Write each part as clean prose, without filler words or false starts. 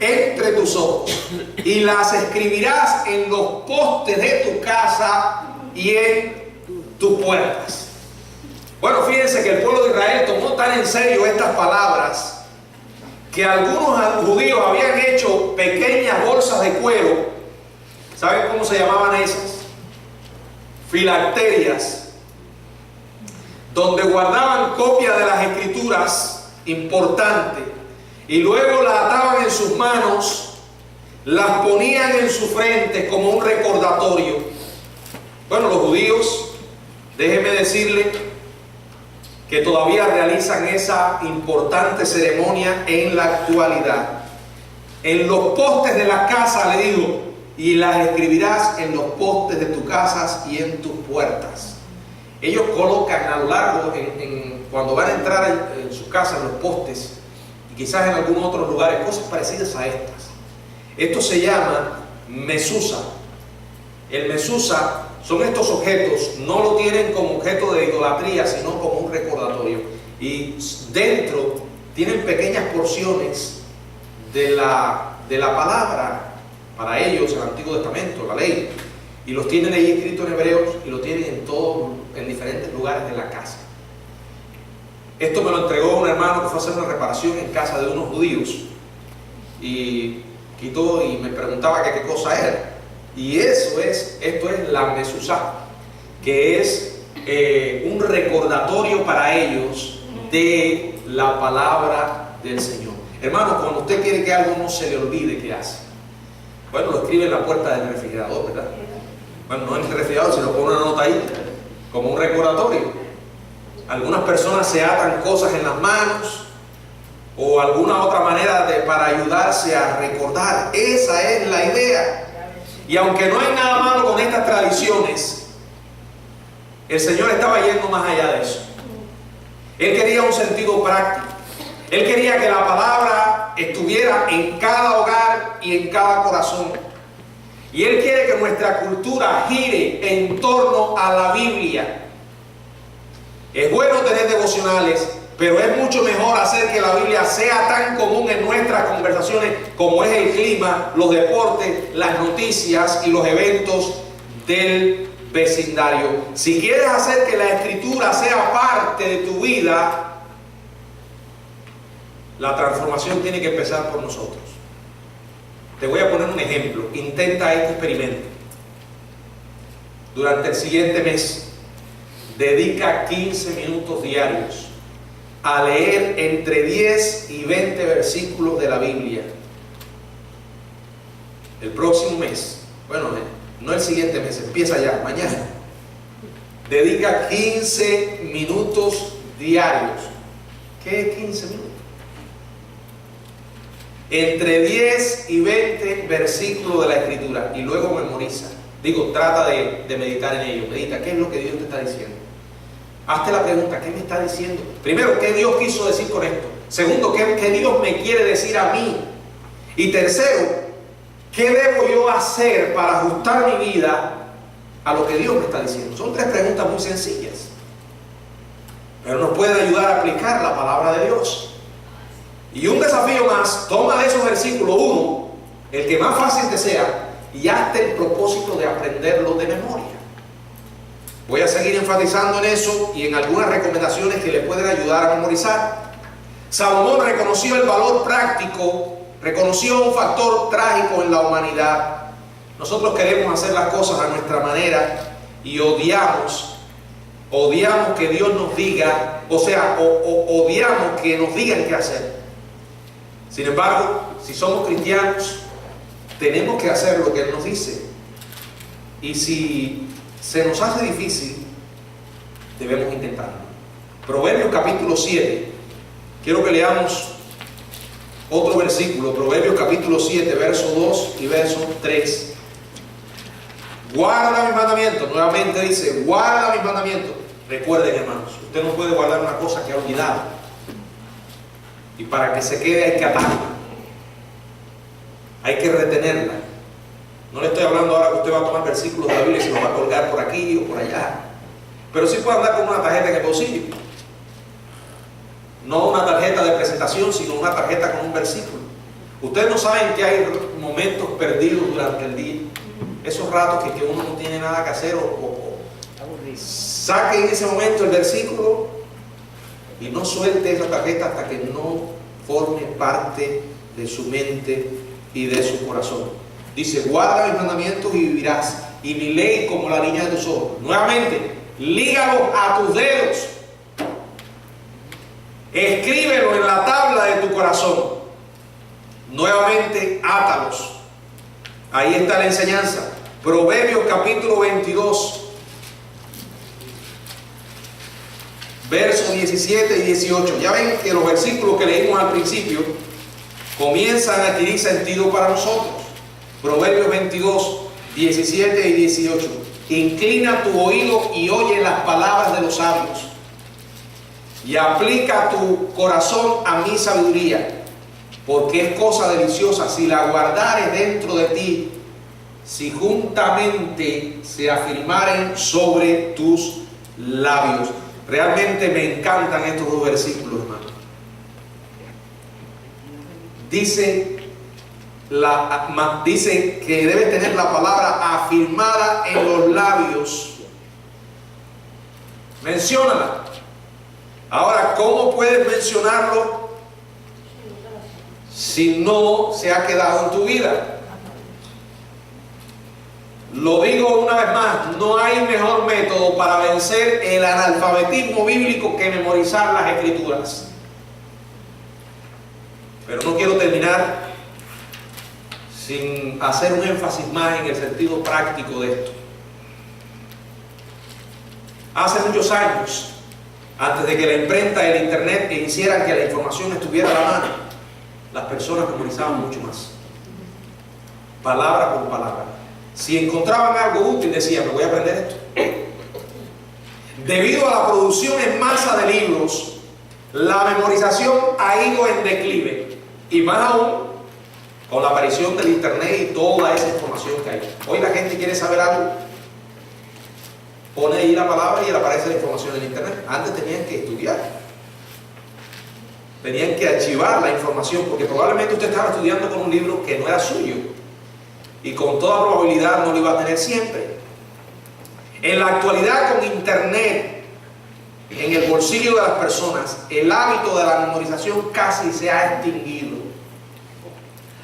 entre tus ojos y las escribirás en los postes de tu casa y en tus puertas. Bueno, fíjense que el pueblo de Israel tomó tan en serio estas palabras que algunos judíos habían hecho pequeñas bolsas de cuero. ¿Saben cómo se llamaban esas? Filacterias, donde guardaban copias de las escrituras importantes y luego las ataban en sus manos, las ponían en su frente como un recordatorio. Bueno, los judíos, déjenme decirle que todavía realizan esa importante ceremonia en la actualidad. En los postes de la casa, le digo, y las escribirás en los postes de tus casas y en tus puertas. Ellos colocan a lo largo, cuando van a entrar en su casa, en los postes, y quizás en algunos otros lugares, cosas parecidas a estas. Esto se llama mesusa. El mesusa son estos objetos, no lo tienen como objeto de idolatría, sino como un recordatorio. Y dentro tienen pequeñas porciones de la palabra, para ellos, el Antiguo Testamento, la ley. Y los tienen ahí escritos en hebreos y lo tienen en diferentes lugares de la casa. Esto me lo entregó un hermano que fue a hacer una reparación en casa de unos judíos. Y quitó y me preguntaba qué cosa era. Y esto es la mesuzá, que es un recordatorio para ellos de la palabra del Señor. Hermano, cuando usted quiere que algo no se le olvide, ¿qué hace? Bueno, lo escribe en la puerta del refrigerador, ¿verdad? Bueno, no en el refrigerador, sino pone una nota ahí, como un recordatorio. Algunas personas se atan cosas en las manos o alguna otra manera para ayudarse a recordar. Esa es la idea. Y aunque no hay nada malo con estas tradiciones, el Señor estaba yendo más allá de eso. Él quería un sentido práctico. Él quería que la palabra estuviera en cada hogar y en cada corazón. Y Él quiere que nuestra cultura gire en torno a la Biblia. Es bueno tener devocionales, pero es mucho mejor hacer que la Biblia sea tan común en nuestras conversaciones como es el clima, los deportes, las noticias y los eventos del vecindario. Si quieres hacer que la Escritura sea parte de tu vida, la transformación tiene que empezar por nosotros. Te voy a poner un ejemplo. Intenta este experimento. Durante el siguiente mes, dedica 15 minutos diarios a leer entre 10 y 20 versículos de la Biblia. El próximo mes, bueno, no el siguiente mes, empieza ya, mañana. Dedica 15 minutos diarios. ¿Qué es 15 minutos? Entre 10 y 20 versículos de la Escritura y luego memoriza. Digo, trata de meditar en ello. Medita, ¿qué es lo que Dios te está diciendo? Hazte la pregunta, ¿qué me está diciendo? Primero, ¿qué Dios quiso decir con esto? Segundo, ¿qué Dios me quiere decir a mí? Y tercero, ¿qué debo yo hacer para ajustar mi vida a lo que Dios me está diciendo? Son tres preguntas muy sencillas, pero nos pueden ayudar a aplicar la palabra de Dios. Y un desafío más, toma de esos versículos uno, el que más fácil te sea, y hazte el propósito de aprenderlo de memoria. Voy a seguir enfatizando en eso y en algunas recomendaciones que le pueden ayudar a memorizar. Salomón reconoció el valor práctico, reconoció un factor trágico en la humanidad. Nosotros queremos hacer las cosas a nuestra manera y odiamos que Dios nos diga, odiamos que nos digan qué hacer. Sin embargo, si somos cristianos, tenemos que hacer lo que Él nos dice. Y si se nos hace difícil, debemos intentarlo. Proverbios capítulo 7. Quiero que leamos otro versículo. Proverbios capítulo 7, verso 2 y verso 3. Guarda mis mandamientos. Nuevamente dice, guarda mis mandamientos. Recuerden, hermanos, usted no puede guardar una cosa que ha olvidado. Y para que se quede hay que atarla. Hay que retenerla. No le estoy hablando ahora que usted va a tomar versículos de la Biblia y se los va a colgar por aquí o por allá. Pero sí puede andar con una tarjeta en el bolsillo. No una tarjeta de presentación, sino una tarjeta con un versículo. Ustedes no saben que hay momentos perdidos durante el día. Esos ratos que uno no tiene nada que hacer o saque en ese momento el versículo y no suelte esa tarjeta hasta que no forme parte de su mente y de su corazón. Dice, guarda mis mandamientos y vivirás, y mi ley como la niña de tus ojos. Nuevamente, lígalos a tus dedos. Escríbelo en la tabla de tu corazón. Nuevamente, átalos. Ahí está la enseñanza. Proverbios capítulo 22, versos 17 y 18. Ya ven que los versículos que leímos al principio comienzan a adquirir sentido para nosotros. Proverbios 22, 17 y 18. Inclina tu oído y oye las palabras de los sabios, y aplica tu corazón a mi sabiduría, porque es cosa deliciosa si la guardares dentro de ti, si juntamente se afirmaren sobre tus labios. Realmente me encantan estos dos versículos, hermano. Dice que debe tener la palabra afirmada en los labios. Menciónala. Ahora, ¿cómo puedes mencionarlo si no se ha quedado en tu vida? Lo digo una vez más, no hay mejor método para vencer el analfabetismo bíblico que memorizar las Escrituras. Pero no quiero terminar sin hacer un énfasis más en el sentido práctico de esto. Hace muchos años, antes de que la imprenta y el internet hicieran que la información estuviera a la mano, las personas memorizaban mucho más, palabra por palabra. Si encontraban algo útil, decían, me voy a aprender esto. Debido a la producción en masa de libros, la memorización ha ido en declive, y más aún con la aparición del internet y toda esa información que hay. Hoy la gente quiere saber algo, pone ahí la palabra y le aparece la información en internet. Antes tenían que estudiar, tenían que archivar la información, porque probablemente usted estaba estudiando con un libro que no era suyo, y con toda probabilidad no lo iba a tener siempre. En la actualidad, con internet en el bolsillo de las personas, el hábito de la memorización casi se ha extinguido.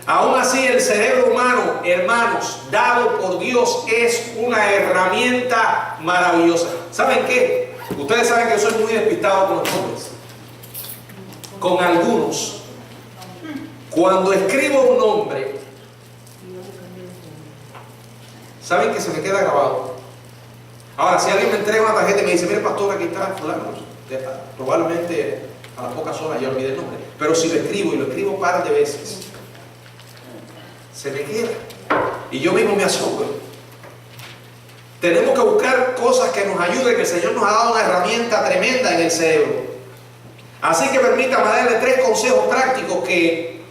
Aún así, el cerebro humano, hermanos, dado por Dios, es una herramienta maravillosa. ¿Saben qué? Ustedes saben que yo soy muy despistado con los nombres. Con algunos, cuando escribo un nombre, saben que se me queda grabado. Ahora, si alguien me entrega una tarjeta y me dice, mire pastor, aquí está fulano, probablemente a las pocas horas ya olvidé el nombre. Pero si lo escribo, y lo escribo un par de veces, se me queda. Y yo mismo me asombro. Tenemos que buscar cosas que nos ayuden, que el Señor nos ha dado una herramienta tremenda en el cerebro. Así que permítame darle 3 consejos prácticos que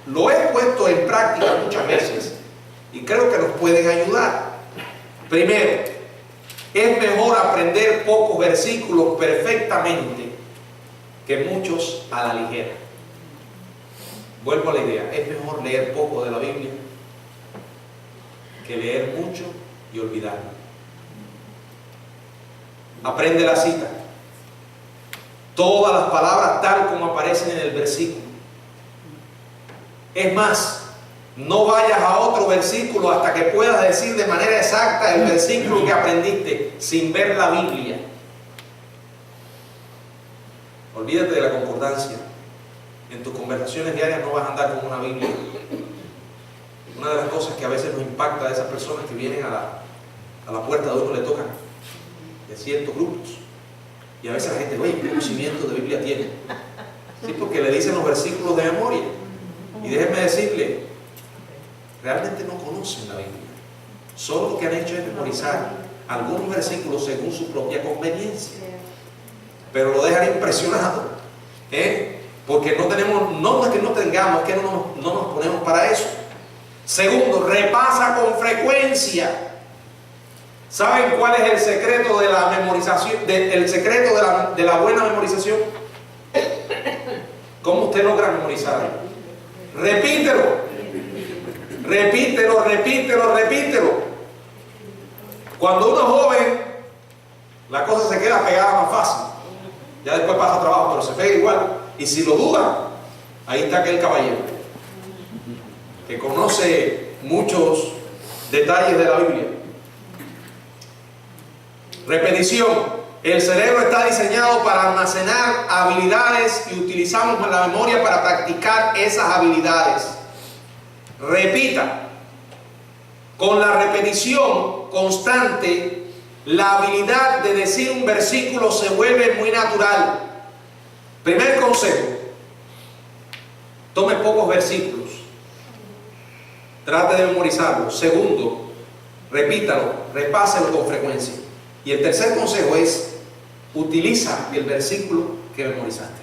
lo he puesto en práctica muchas veces y creo que nos pueden ayudar. Primero, es mejor aprender pocos versículos perfectamente que muchos a la ligera. Vuelvo a la idea, es mejor leer poco de la Biblia que leer mucho y olvidarlo. Aprende la cita, todas las palabras tal como aparecen en el versículo. Es más, no vayas a otro versículo hasta que puedas decir de manera exacta el versículo que aprendiste sin ver la Biblia. Olvídate de la concordancia. En tus conversaciones diarias no vas a andar con una Biblia. Una de las cosas que a veces nos impacta de esas personas que vienen a la puerta de uno, le tocan de ciertos grupos, y a veces la gente, oye, ¿qué conocimiento de Biblia tiene? Sí, porque le dicen los versículos de memoria. Y déjenme decirle, realmente no conocen la Biblia. Solo lo que han hecho es memorizar algunos versículos según su propia conveniencia. Pero lo dejan impresionado, porque no tenemos, no es que no tengamos, es que no nos ponemos para eso. Segundo, repasa con frecuencia. ¿Saben cuál es el secreto de la memorización? El secreto de la buena memorización. ¿Cómo usted logra memorizar? Repítelo. Repítelo, repítelo, repítelo. Cuando uno es joven, la cosa se queda pegada más fácil. Ya después pasa trabajo, pero se pega igual. Y si lo duda, ahí está aquel caballero que conoce muchos detalles de la Biblia. Repetición. El cerebro está diseñado para almacenar habilidades y utilizamos la memoria para practicar esas habilidades. Repita. Con la repetición constante, la habilidad de decir un versículo se vuelve muy natural. Primer consejo: tome pocos versículos. Trate de memorizarlos. Segundo, repítalo, repáselo con frecuencia. Y el tercer consejo es: utiliza el versículo que memorizaste.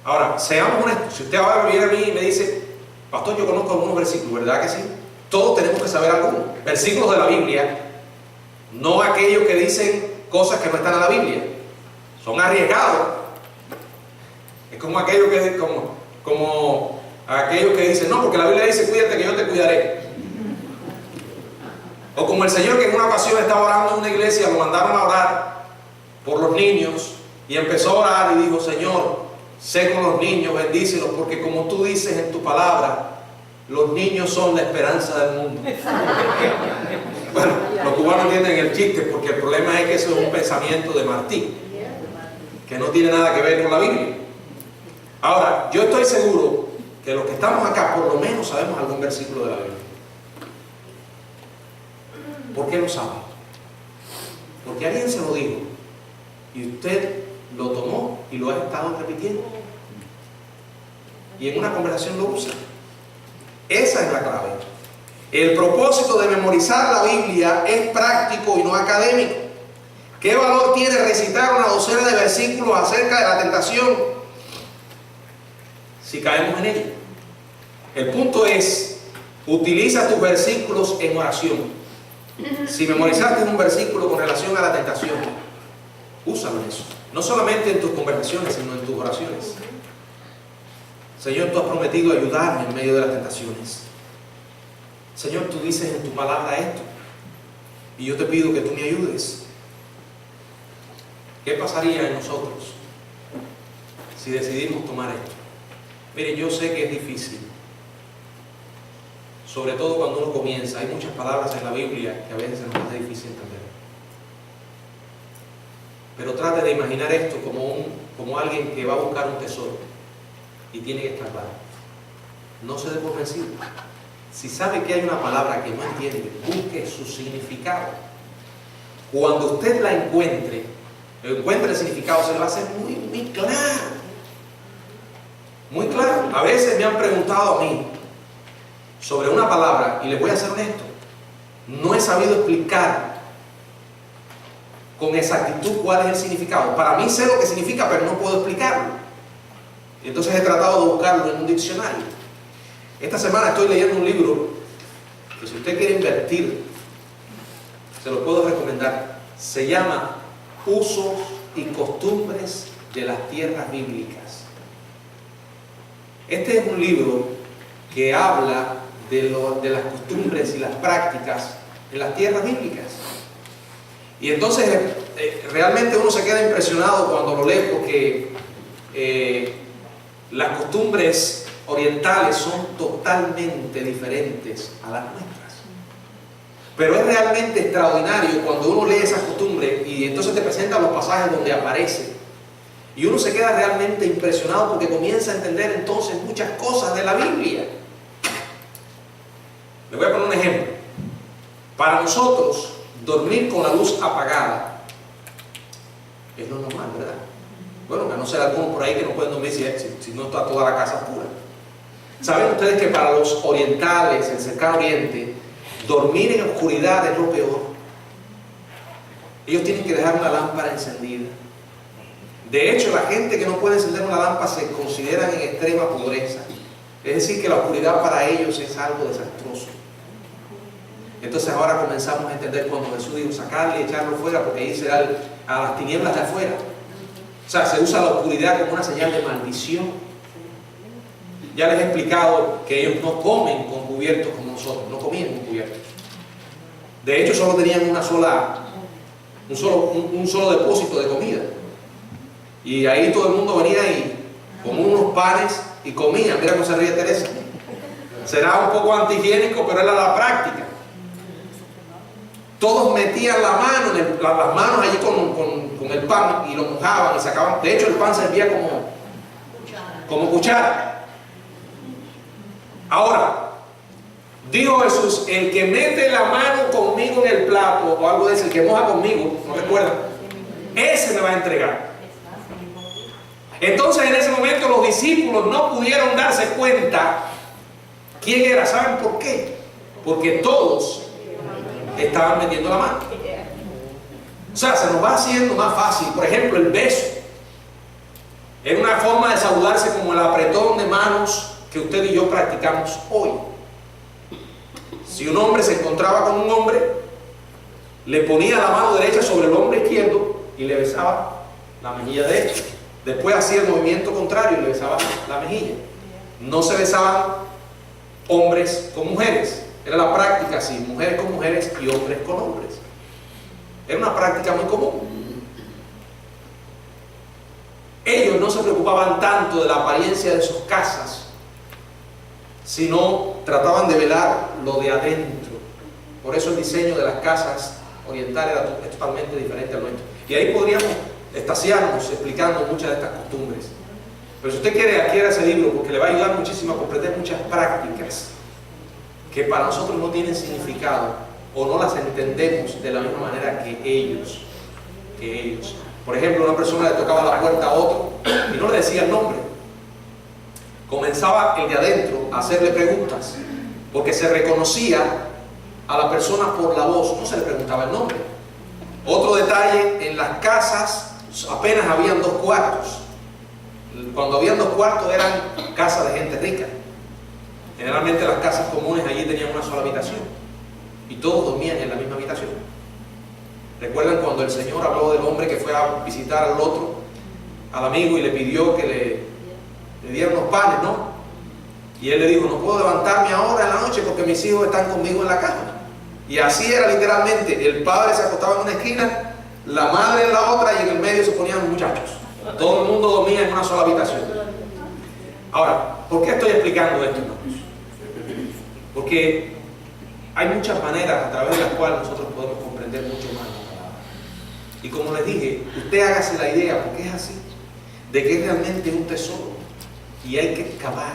Ahora, seamos honestos. Si usted ahora viene a mí y me dice: pastor, yo conozco algunos versículos, ¿verdad que sí? Todos tenemos que saber algunos. Versículos de la Biblia, no aquellos que dicen cosas que no están en la Biblia. Son arriesgados. Es como aquellos que dicen: no, porque la Biblia dice: cuídate que yo te cuidaré. O como el Señor, que en una ocasión estaba orando en una iglesia, lo mandaron a orar por los niños y empezó a orar y dijo: Señor, sé con los niños, bendícelos, porque como tú dices en tu palabra, los niños son la esperanza del mundo. Bueno, los cubanos entienden el chiste, porque el problema es que eso es un pensamiento de Martí, que no tiene nada que ver con la Biblia. Ahora, yo estoy seguro que los que estamos acá por lo menos sabemos algún versículo de la Biblia. ¿Por qué lo sabe? Porque alguien se lo dijo y usted lo tomó y lo ha estado repitiendo, y en una conversación lo usa. Esa es la clave. El propósito de memorizar la Biblia es práctico y no académico. ¿Qué valor tiene recitar una docena de versículos acerca de la tentación si caemos en ella? El punto es: utiliza tus versículos en oración. Si memorizaste un versículo con relación a la tentación, úsalo en eso. No solamente en tus conversaciones, sino en tus oraciones. Señor, tú has prometido ayudarme en medio de las tentaciones. Señor, tú dices en tu palabra esto, y yo te pido que tú me ayudes. ¿Qué pasaría en nosotros si decidimos tomar esto? Mire, yo sé que es difícil, sobre todo cuando uno comienza. Hay muchas palabras en la Biblia que a veces se nos hace difícil entender. Pero trate de imaginar esto como alguien que va a buscar un tesoro y tiene que escarbar. No se dé por vencido. Si sabe que hay una palabra que no entiende, busque su significado. Cuando usted la encuentre el significado, se le va a hacer muy, muy claro. Muy claro. A veces me han preguntado a mí sobre una palabra, y les voy a ser honesto, no he sabido explicar con exactitud cuál es el significado. Para mí sé lo que significa, pero no puedo explicarlo. Y entonces he tratado de buscarlo en un diccionario. Esta semana estoy leyendo un libro que, si usted quiere invertir, se lo puedo recomendar. Se llama Usos y Costumbres de las Tierras Bíblicas. Este es un libro que habla de las costumbres y las prácticas en las tierras bíblicas. Y entonces realmente uno se queda impresionado cuando lo lee, porque las costumbres orientales son totalmente diferentes a las nuestras. Pero es realmente extraordinario cuando uno lee esas costumbres y entonces te presentan los pasajes donde aparece. Y uno se queda realmente impresionado porque comienza a entender entonces muchas cosas de la Biblia. Le voy a poner un ejemplo. Para nosotros, dormir con la luz apagada es lo normal, ¿verdad? Bueno, a no ser algunos por ahí que no pueden dormir si no está toda la casa oscura. ¿Saben ustedes que para los orientales, el cercano oriente, dormir en oscuridad es lo peor? Ellos tienen que dejar una lámpara encendida. De hecho, la gente que no puede encender una lámpara se consideran en extrema pobreza. Es decir, que la oscuridad para ellos es algo desastroso. Entonces ahora comenzamos a entender cuando Jesús dijo sacarle y echarlo fuera, porque ahí será a las tinieblas de afuera. O sea, se usa la oscuridad como una señal de maldición. ya les he explicado que ellos no comen con cubiertos como nosotros, no comían con cubiertos. De hecho, solo tenían un solo depósito de comida. Y ahí todo el mundo venía y con unos panes y comía. Mira cómo se ríe Teresa. Será un poco antihigiénico, pero era la práctica. Todos metían la mano, las manos allí con el pan y lo mojaban y sacaban. De hecho, el pan servía como cuchara. Ahora, dijo Jesús, el que mete la mano conmigo en el plato, o algo de eso, el que moja conmigo, ¿no recuerdan? Ese me va a entregar. Entonces en ese momento los discípulos no pudieron darse cuenta quién era. ¿Saben por qué? Porque todos estaban metiendo la mano. O sea, se nos va haciendo más fácil. Por ejemplo, el beso es una forma de saludarse como el apretón de manos que usted y yo practicamos hoy. Si un hombre se encontraba con un hombre, le ponía la mano derecha sobre el hombro izquierdo y le besaba la mejilla derecha. Después hacía el movimiento contrario y le besaba la mejilla. No se besaban hombres con mujeres. Era la práctica así, mujeres con mujeres y hombres con hombres. Era una práctica muy común. Ellos no se preocupaban tanto de la apariencia de sus casas, sino trataban de velar lo de adentro. Por eso el diseño de las casas orientales era totalmente diferente al nuestro. Y ahí podríamos extasiarnos explicando muchas de estas costumbres. Pero si usted quiere, adquiera ese libro porque le va a ayudar muchísimo a comprender muchas prácticas que para nosotros no tienen significado o no las entendemos de la misma manera que ellos. Por ejemplo, una persona le tocaba la puerta a otro y no le decía el nombre. Comenzaba el de adentro a hacerle preguntas porque se reconocía a la persona por la voz, no se le preguntaba el nombre. Otro detalle, en las casas apenas habían 2 cuartos. Cuando habían 2 cuartos eran casas de gente rica. Generalmente las casas comunes allí tenían una sola habitación y todos dormían en la misma habitación. ¿Recuerdan cuando el Señor habló del hombre que fue a visitar al otro, al amigo, y le pidió que le dieran los panes, ¿no? Y él le dijo, no puedo levantarme ahora en la noche porque mis hijos están conmigo en la cama. Y así era literalmente, el padre se acostaba en una esquina, la madre en la otra y en el medio se ponían los muchachos. Todo el mundo dormía en una sola habitación. Ahora, ¿por qué estoy explicando esto, hermanos? Porque hay muchas maneras a través de las cuales nosotros podemos comprender mucho más la palabra. Y como les dije, usted hágase la idea, porque es así, de que es realmente un tesoro y hay que excavar.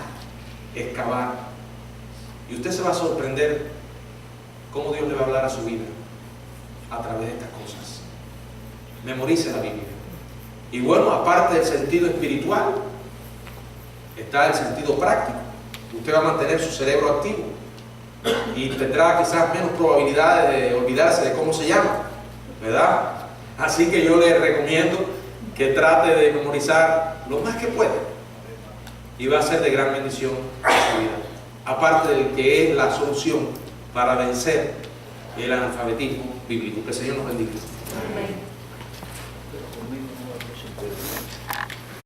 Y usted se va a sorprender cómo Dios le va a hablar a su vida a través de estas cosas. Memorice la Biblia. Y bueno, aparte del sentido espiritual, está el sentido práctico. Usted va a mantener su cerebro activo y tendrá quizás menos probabilidades de olvidarse de cómo se llama, ¿verdad? Así que yo le recomiendo que trate de memorizar lo más que pueda y va a ser de gran bendición a su vida. Aparte del que es la solución para vencer el analfabetismo bíblico. Que el Señor nos bendiga. Amén.